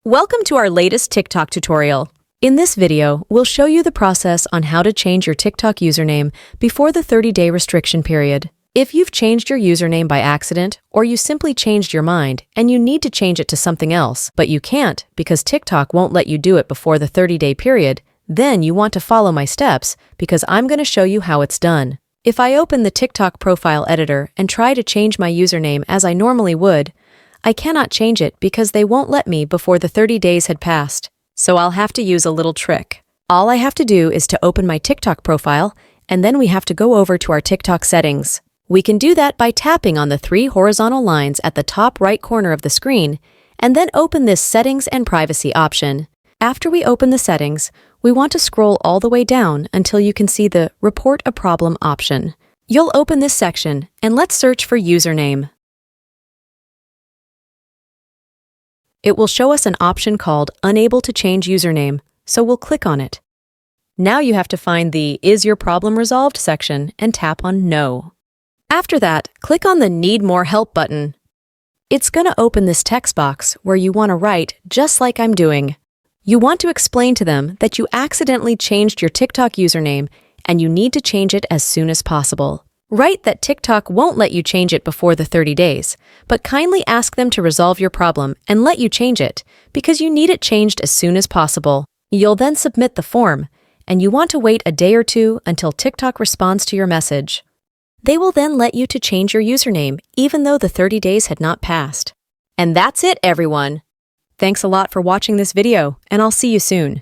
Welcome to our latest TikTok tutorial. In this video, we'll show you the process on how to change your TikTok username before the 30-day restriction period. If you've changed your username by accident, or you simply changed your mind and you need to change it to something else, but you can't because TikTok won't let you do it before the 30-day period, then you want to follow my steps because I'm going to show you how it's done. If I open the TikTok profile editor and try to change my username as I normally would, I cannot change it because they won't let me before the 30 days had passed. So I'll have to use a little trick. All I have to do is to open my TikTok profile, and then we have to go over to our TikTok settings. We can do that by tapping on the 3 horizontal lines at the top right corner of the screen, and then open this Settings and Privacy option. After we open the settings, we want to scroll all the way down until you can see the Report a Problem option. You'll open this section, and let's search for username. It will show us an option called Unable to Change Username, so we'll click on it. Now you have to find the Is Your Problem Resolved section and tap on No. After that, click on the Need More Help button. It's going to open this text box where you want to write just like I'm doing. You want to explain to them that you accidentally changed your TikTok username and you need to change it as soon as possible. Write that TikTok won't let you change it before the 30 days, but kindly ask them to resolve your problem and let you change it because you need it changed as soon as possible. You'll then submit the form, and you want to wait a day or two until TikTok responds to your message. They will then let you to change your username even though the 30 days had not passed. And that's it, everyone! Thanks a lot for watching this video, and I'll see you soon.